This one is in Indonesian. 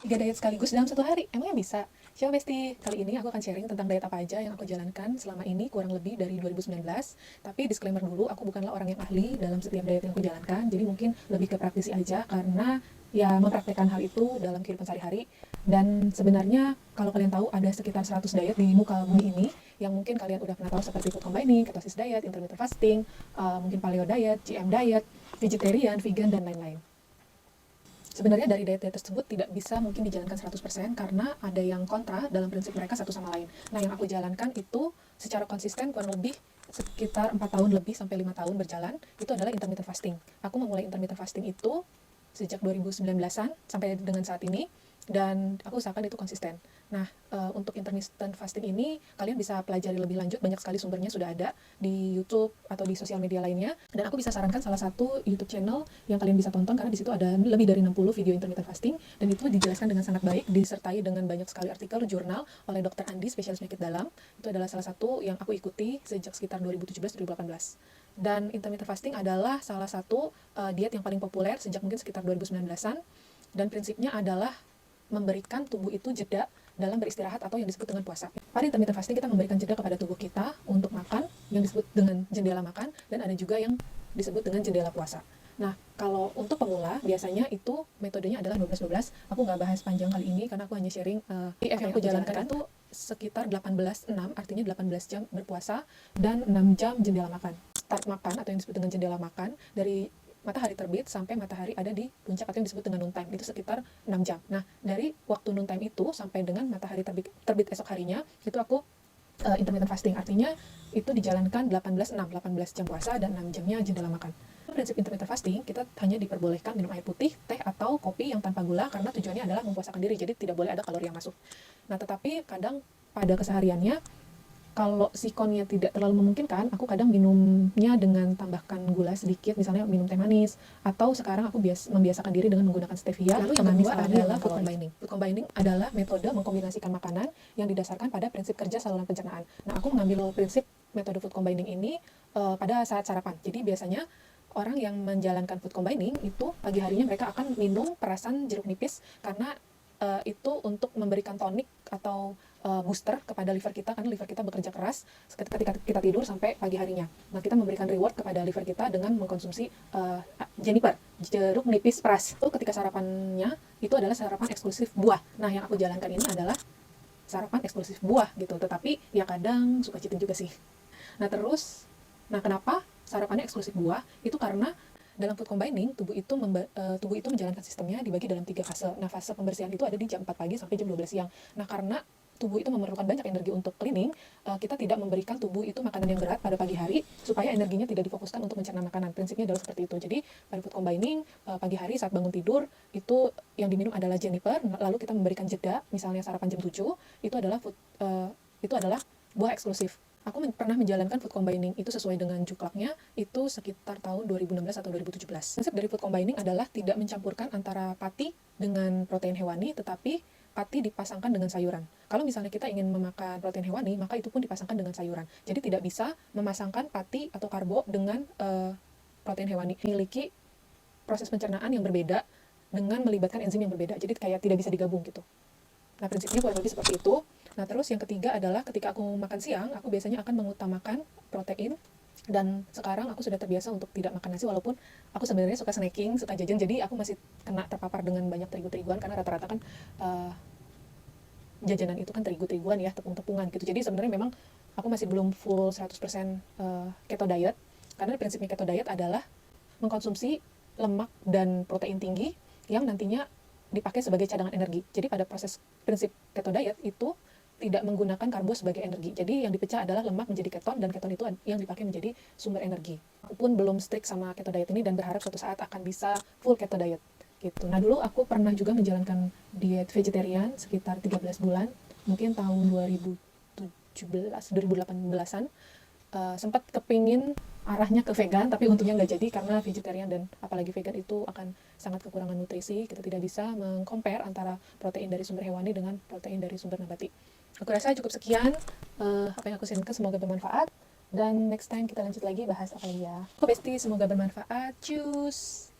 3 diet sekaligus dalam satu hari, emangnya bisa? Coba Besti, kali ini aku akan sharing tentang diet apa aja yang aku jalankan selama ini kurang lebih dari 2019. Tapi disclaimer dulu, aku bukanlah orang yang ahli dalam setiap diet yang aku jalankan, jadi mungkin lebih ke praktisi aja karena ya mempraktekkan hal itu dalam kehidupan sehari-hari. Dan sebenarnya kalau kalian tahu ada sekitar 100 diet di muka bumi ini yang mungkin kalian udah pernah tahu seperti food combining, ketosis diet, intermittent fasting, mungkin paleo diet, GM diet, vegetarian, vegan, dan lain-lain. Sebenarnya dari diet-diet tersebut tidak bisa mungkin dijalankan 100% karena ada yang kontra dalam prinsip mereka satu sama lain. Nah, yang aku jalankan itu secara konsisten kurang lebih sekitar 4 tahun lebih sampai 5 tahun berjalan, itu adalah intermittent fasting. Aku memulai intermittent fasting itu sejak 2019-an sampai dengan saat ini, dan aku usahakan itu konsisten. Nah, untuk intermittent fasting ini kalian bisa pelajari lebih lanjut, banyak sekali sumbernya sudah ada di YouTube atau di sosial media lainnya, dan aku bisa sarankan salah satu YouTube channel yang kalian bisa tonton karena di situ ada lebih dari 60 video intermittent fasting, dan itu dijelaskan dengan sangat baik, disertai dengan banyak sekali artikel jurnal oleh Dr. Andi, spesialis penyakit dalam. Itu adalah salah satu yang aku ikuti sejak sekitar 2017-2018. Dan intermittent fasting adalah salah satu diet yang paling populer sejak mungkin sekitar 2019-an, dan prinsipnya adalah memberikan tubuh itu jeda dalam beristirahat atau yang disebut dengan puasa. Pada intermittent fasting kita memberikan jeda kepada tubuh kita untuk makan yang disebut dengan jendela makan, dan ada juga yang disebut dengan jendela puasa. Nah, kalau untuk pemula biasanya itu metodenya adalah 12-12. Aku nggak bahas panjang kali ini karena aku hanya sharing IF yang aku jalankan itu sekitar 18-6, artinya 18 jam berpuasa dan 6 jam jendela makan. Start makan atau yang disebut dengan jendela makan dari matahari terbit sampai matahari ada di puncak atau yang disebut dengan noon time, itu sekitar 6 jam. Nah, dari waktu noon time itu sampai dengan matahari terbit esok harinya, itu aku intermittent fasting, artinya itu dijalankan 18-6, 18 jam puasa dan 6 jamnya jendela makan. Prinsip intermittent fasting, kita hanya diperbolehkan minum air putih, teh, atau kopi yang tanpa gula karena tujuannya adalah mempuasakan diri, jadi tidak boleh ada kalori yang masuk. Nah, tetapi kadang pada kesehariannya, kalau sikonnya tidak terlalu memungkinkan, aku kadang minumnya dengan tambahkan gula sedikit, misalnya minum teh manis, atau sekarang aku membiasakan diri dengan menggunakan stevia. Lalu yang kedua adalah food combining. Food combining adalah metode mengkombinasikan makanan yang didasarkan pada prinsip kerja saluran pencernaan. Nah, aku mengambil prinsip metode food combining ini pada saat sarapan. Jadi biasanya orang yang menjalankan food combining itu pagi harinya mereka akan minum perasan jeruk nipis karena itu untuk memberikan tonik atau booster kepada liver kita, karena liver kita bekerja keras ketika kita tidur sampai pagi harinya. Nah, kita memberikan reward kepada liver kita dengan mengkonsumsi Juniper, jeruk nipis peras. Itu ketika sarapannya itu adalah sarapan eksklusif buah. Nah, yang aku jalankan ini adalah sarapan eksklusif buah gitu, tetapi ya kadang suka cheating juga sih. Nah, kenapa sarapannya eksklusif buah? Itu karena dalam food combining, tubuh itu menjalankan sistemnya dibagi dalam 3 fase. Nah, fase pembersihan itu ada di jam 4 pagi sampai jam 12 siang. Nah, karena tubuh itu memerlukan banyak energi untuk cleaning, kita tidak memberikan tubuh itu makanan yang berat pada pagi hari supaya energinya tidak difokuskan untuk mencerna makanan. Prinsipnya adalah seperti itu. Jadi, pada food combining, pagi hari saat bangun tidur, itu yang diminum adalah Juniper, lalu kita memberikan jeda, misalnya sarapan jam 7, itu adalah buah eksklusif. Aku pernah menjalankan food combining itu sesuai dengan juklaknya itu sekitar tahun 2016 atau 2017. Prinsip dari food combining adalah tidak mencampurkan antara pati dengan protein hewani, tetapi pati dipasangkan dengan sayuran. Kalau misalnya kita ingin memakan protein hewani, maka itu pun dipasangkan dengan sayuran. Jadi tidak bisa memasangkan pati atau karbo dengan protein hewani. Memiliki proses pencernaan yang berbeda dengan melibatkan enzim yang berbeda. Jadi kayak tidak bisa digabung gitu. Nah, prinsipnya kurang lebih seperti itu. Nah, terus yang ketiga adalah ketika aku makan siang, aku biasanya akan mengutamakan protein. Dan sekarang aku sudah terbiasa untuk tidak makan nasi, walaupun aku sebenarnya suka snacking, suka jajan, jadi aku masih kena terpapar dengan banyak terigu-teriguan, karena rata-rata kan jajanan itu kan terigu-teriguan ya, tepung-tepungan gitu. Jadi sebenarnya memang aku masih belum full 100% keto diet, karena prinsipnya keto diet adalah mengkonsumsi lemak dan protein tinggi yang nantinya dipakai sebagai cadangan energi. Jadi pada proses prinsip keto diet itu tidak menggunakan karbo sebagai energi. Jadi yang dipecah adalah lemak menjadi keton, dan keton itu yang dipakai menjadi sumber energi. Aku pun belum strict sama keto diet ini dan berharap suatu saat akan bisa full keto diet gitu. Nah, dulu aku pernah juga menjalankan diet vegetarian sekitar 13 bulan, mungkin tahun 2017, 2018-an. Sempat kepingin arahnya ke vegan, tapi untungnya nggak jadi karena vegetarian dan apalagi vegan itu akan sangat kekurangan nutrisi. Kita tidak bisa mengcompare antara protein dari sumber hewani dengan protein dari sumber nabati. Aku rasa cukup sekian apa yang aku sharingkan, semoga bermanfaat, dan next time kita lanjut lagi bahas apa lagi ya. Oke Besti, semoga bermanfaat. Cus.